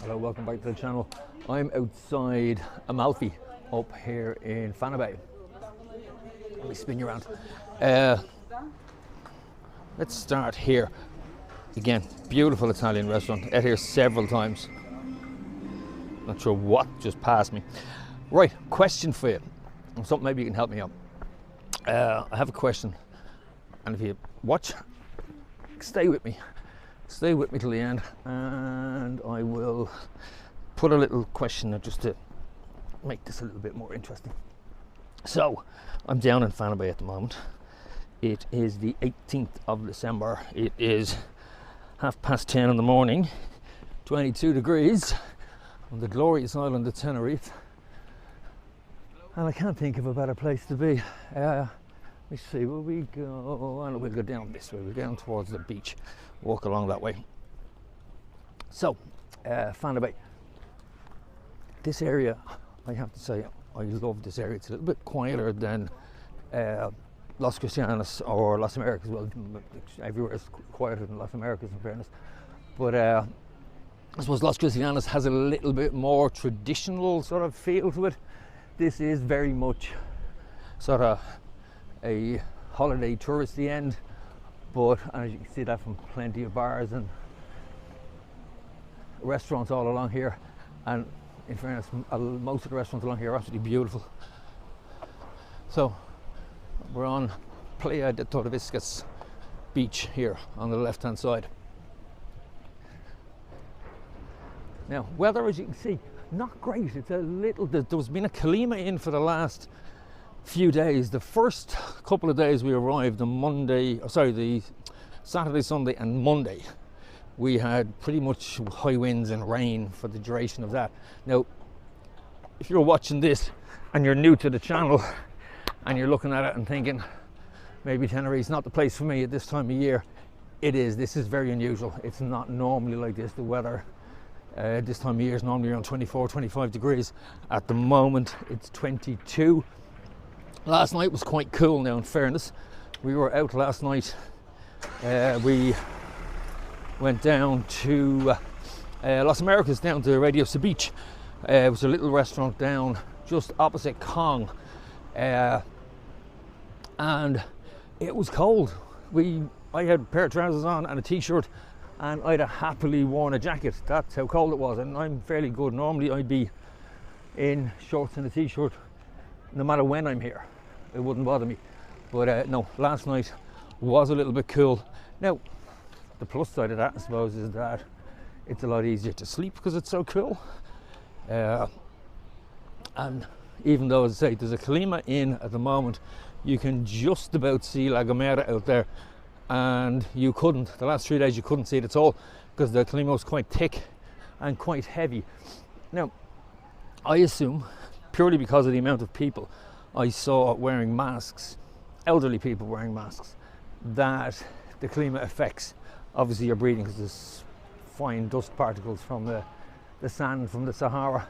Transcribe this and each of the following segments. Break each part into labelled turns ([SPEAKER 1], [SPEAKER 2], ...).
[SPEAKER 1] Hello, welcome back to the channel. I'm outside Amalfi up here in Fanabay. Let me spin you around. Let's start here. Again, beautiful Italian restaurant. Ate here several times. Not sure what just passed me. Right, question for you. Something maybe you can help me out. I have a question, and if you watch, stay with me till the end, and I will put a little question just to make this a little bit more interesting. So, I'm down in Fanabay at the moment. It is the 18th of December. It is 10:30 in the morning, 22 degrees on the glorious island of Tenerife. And I can't think of a better place to be. Let me see, will we go? And we'll go down this way. We'll go down towards the beach, walk along that way. So, Fanabay. This area, I have to say, I love this area. It's a little bit quieter than Las Cristianas or Las Americas. Well, everywhere is quieter than Las Americas, in fairness. But I suppose Las Cristianas has a little bit more traditional sort of feel to it. This is very much sort of a holiday touristy end, but as you can see that from plenty of bars and restaurants all along here, and in fairness, most of the restaurants along here are absolutely beautiful. So we're on Playa de Tordeviscas beach here on the left hand side. Now, weather, as you can see, not great. It's a little, there's been a kalima in for the last few days. The first couple of days we arrived, the Saturday, Sunday and Monday, we had pretty much high winds and rain for the duration of that. Now, if you're watching this and you're new to the channel and you're looking at it and thinking, maybe Tenerife's not the place for me at this time of year, it is. This is very unusual. It's not normally like this. The weather this time of year is normally around 24-25 degrees. At the moment it's 22. Last night was quite cool. Now, in fairness, we were out last night. We went down to Las Americas, down to Radio Sabich. It was a little restaurant down just opposite Kong, and it was cold. I had a pair of trousers on and a t-shirt, and I'd have happily worn a jacket. That's how cold it was, and I'm fairly good. Normally I'd be in shorts and a t-shirt no matter when I'm here. It wouldn't bother me. But no, last night was a little bit cool. Now, the plus side of that, I suppose, is that it's a lot easier to sleep because it's so cool. And even though, as I say, there's a kalima in at the moment, you can just about see La Gomera out there. And you couldn't, the last 3 days you couldn't see it at all because the kalima was quite thick and quite heavy. Now, I assume, purely because of the amount of people I saw wearing masks, elderly people wearing masks, that the kalima affects obviously your breathing, because there's fine dust particles from the sand from the Sahara.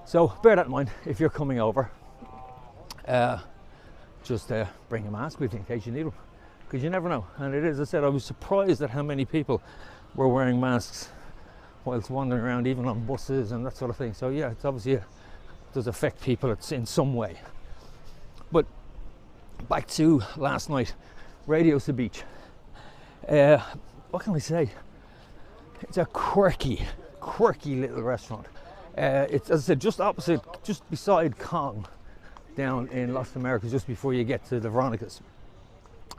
[SPEAKER 1] So bear that in mind if you're coming over. Just bring a mask with you in case you need one, because you never know. And it is, as I said, I was surprised at how many people were wearing masks whilst wandering around, even on buses and that sort of thing. So yeah, it's obviously it does affect people in some way. But back to last night, Radio Sabich. What can I say? It's a quirky little restaurant. It's, as I said, just beside Kong, down in Las Americas, just before you get to the Veronicas.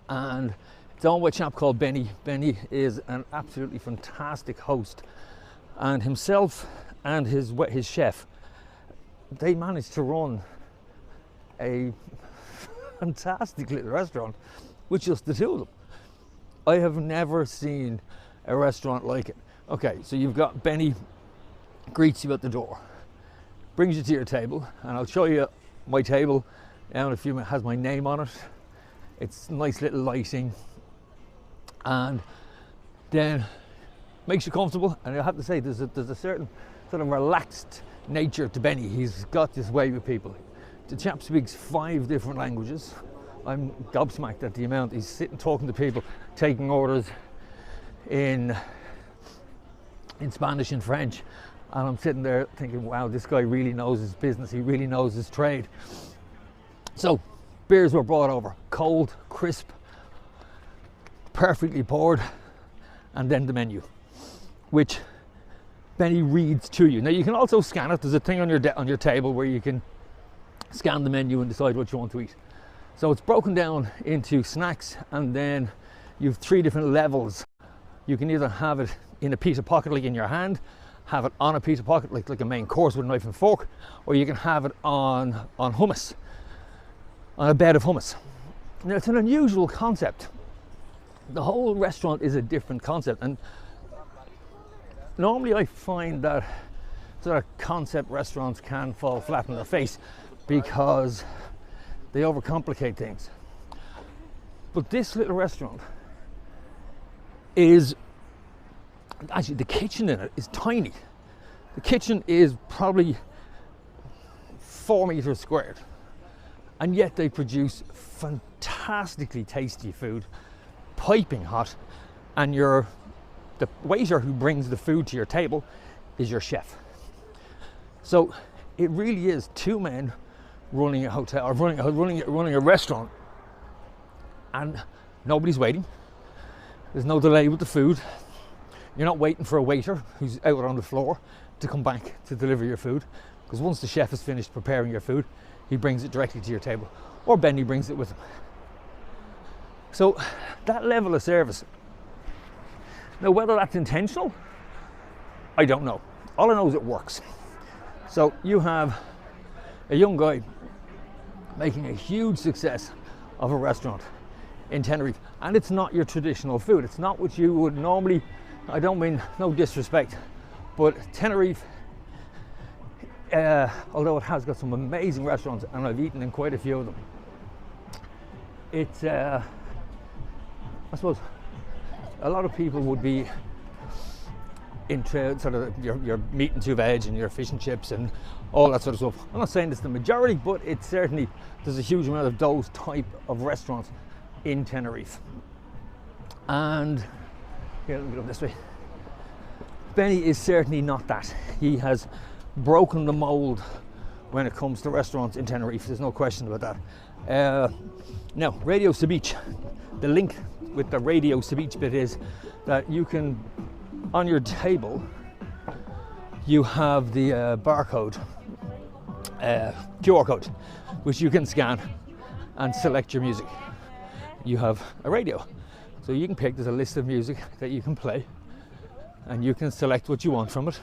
[SPEAKER 1] And it's owned by a chap called Benny. Benny is an absolutely fantastic host, and himself and his chef, they managed to run a fantastic little restaurant with just the two of them. I have never seen a restaurant like it. Okay, so you've got Benny greets you at the door, brings you to your table, and I'll show you my table down a few minutes. Has my name on it. It's nice little lighting, and then makes you comfortable. And I have to say, there's a certain sort of relaxed nature to Benny. He's got this way with people. The chap speaks 5 different languages. I'm gobsmacked at the amount. He's sitting talking to people, taking orders in in Spanish and French, and I'm sitting there thinking, wow, this guy really knows his business, he really knows his trade. So beers were brought over, cold, crisp, perfectly poured, and then the menu, which Benny reads to you. Now you can also scan it. There's a thing on your table where you can scan the menu and decide what you want to eat. So it's broken down into snacks, and then you have 3 different levels. You can either have it in a piece of pocket like in your hand, have it on a piece of pocket like a main course with a knife and fork, or you can have it on hummus, on a bed of hummus. Now it's an unusual concept. The whole restaurant is a different concept, and normally I find that sort of concept restaurants can fall flat on their face because they overcomplicate things. But this little restaurant is actually, the kitchen in it is tiny. The kitchen is probably 4 meters squared, and yet they produce fantastically tasty food, piping hot, and the waiter who brings the food to your table is your chef. So it really is 2 men running a hotel, or running a restaurant, and nobody's waiting. There's no delay with the food. You're not waiting for a waiter who's out on the floor to come back to deliver your food, because once the chef has finished preparing your food, he brings it directly to your table, or Benny brings it with him. So that level of service, now whether that's intentional, I don't know. All I know is it works. So you have a young guy making a huge success of a restaurant in Tenerife, and it's not your traditional food. It's not what you would normally, I don't mean no disrespect, but Tenerife, although it has got some amazing restaurants, and I've eaten in quite a few of them, it's I suppose a lot of people would be into sort of your meat and 2 veg and your fish and chips and all that sort of stuff. I'm not saying it's the majority, but it's certainly, there's a huge amount of those type of restaurants in Tenerife. And here, let me go this way. Benny is certainly not that. He has broken the mold when it comes to restaurants in Tenerife. There's no question about that. Now, Radio Sabich, the link with the Radio Sabich bit is that you can, on your table, you have the barcode, QR code, which you can scan and select your music. You have a radio, so you can pick, there's a list of music that you can play, and you can select what you want from it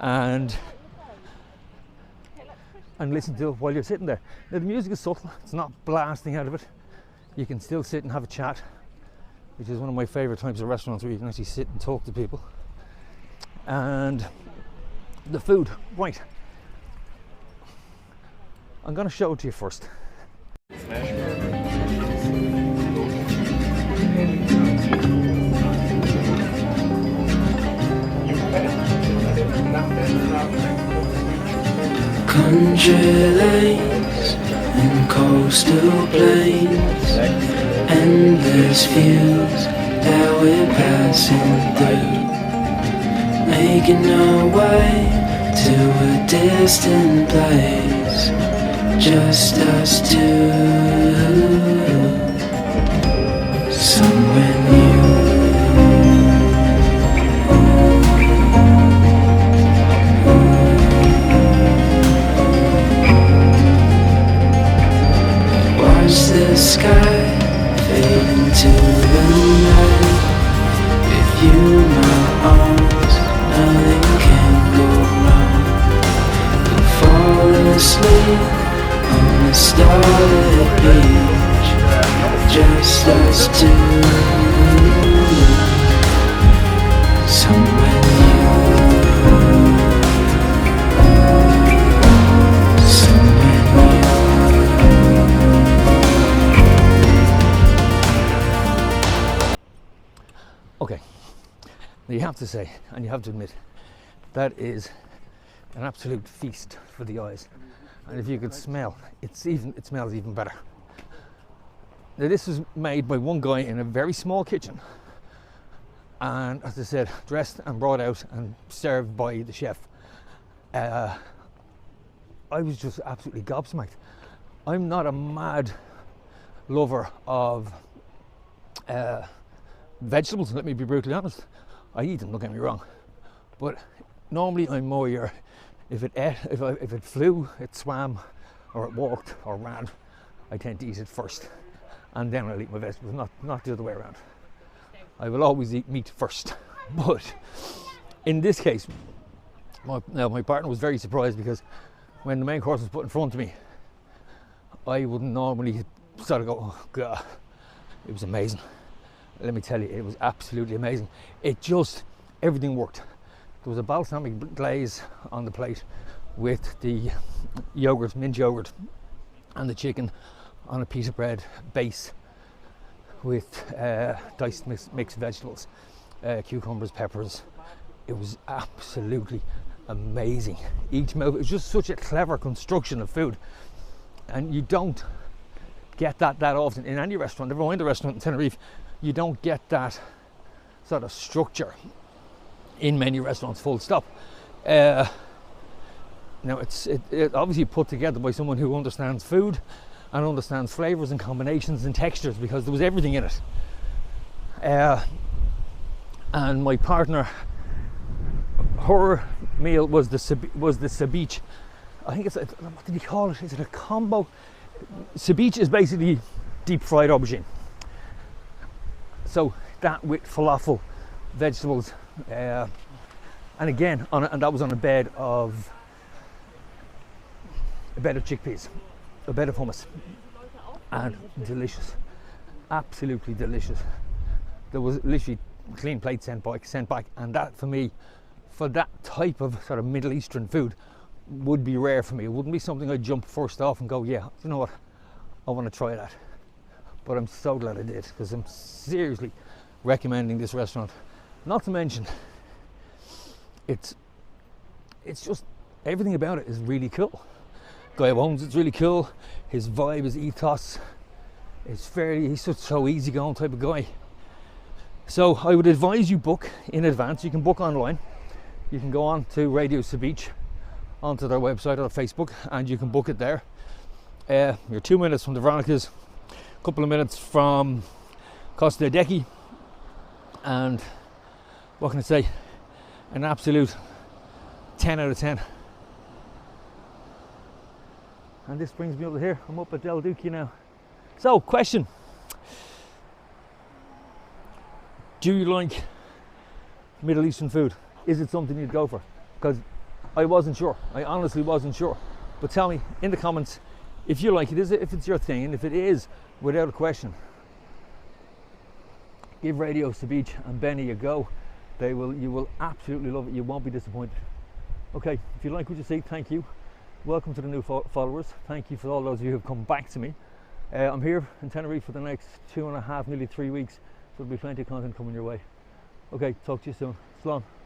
[SPEAKER 1] and listen to it while you're sitting there. Now the music is subtle, it's not blasting out of it. You can still sit and have a chat, which is one of my favourite types of restaurants, where you can actually sit and talk to people. And the food, right, I'm going to show it to you first.
[SPEAKER 2] Country lanes and coastal plains, endless views that we're passing through, making our way to a distant place, just us two, somewhere new. The sky fade into the night. With you in my arms, nothing can go wrong. We'll fall asleep on a starlit beach, just us two, somewhere new.
[SPEAKER 1] Okay, now you have to say, and you have to admit, that is an absolute feast for the eyes. And if you could smell, it smells even better. Now this was made by one guy in a very small kitchen, and as I said, dressed and brought out and served by the chef. I was just absolutely gobsmacked. I'm not a mad lover of vegetables, let me be brutally honest. I eat them, don't get me wrong, but normally I'm more your, if it flew, it swam, or it walked or ran, I tend to eat it first, and then I'll eat my vegetables, not the other way around. I will always eat meat first. But in this case, my partner was very surprised, because when the main course was put in front of me, I wouldn't normally sort of go, oh God. It was amazing. Let me tell you, it was absolutely amazing. It just, everything worked. There was a balsamic glaze on the plate with the yogurt, mint yogurt, and the chicken on a piece of bread base with diced mixed vegetables, cucumbers, peppers. It was absolutely amazing. Each mouth, it was just such a clever construction of food, and you don't get that often in any restaurant. Never mind the restaurant in Tenerife, you don't get that sort of structure in many restaurants, full stop. Now it's obviously put together by someone who understands food and understands flavours and combinations and textures, because there was everything in it. And my partner, her meal was the Sabich. I think it's what did he call it? Is it a combo? Sabich is basically deep fried aubergine. So that with falafel, vegetables, and again, and that was on a bed of chickpeas, a bed of hummus, and delicious, absolutely delicious. There was literally clean plate sent back, and that for me, for that type of sort of Middle Eastern food, would be rare for me. It wouldn't be something I'd jump first off and go, yeah, you know what, I want to try that. But I'm so glad I did, because I'm seriously recommending this restaurant. Not to mention, it's just, everything about it is really cool. Guy who owns it's really cool. His vibe, his ethos, he's such so easygoing type of guy. So I would advise you book in advance. You can book online. You can go on to Radio Sabich, onto their website or Facebook, and you can book it there. You're 2 minutes from the Veronicas, a couple of minutes from Costa Decky, and what can I say, an absolute 10 out of 10. And this brings me over here. I'm up at Del Duque now. So, question: do you like Middle Eastern food? Is it something you'd go for? Because I wasn't sure. I honestly wasn't sure. But tell me in the comments if you like it, if it's your thing, and if it is, without a question, give Radio Sabich and Benny a go. You will absolutely love it. You won't be disappointed. Okay, if you like what you see, thank you. Welcome to the new followers. Thank you for all those of you who have come back to me. I'm here in Tenerife for the next 2.5, nearly 3 weeks. So there'll be plenty of content coming your way. Okay, talk to you soon. Slán.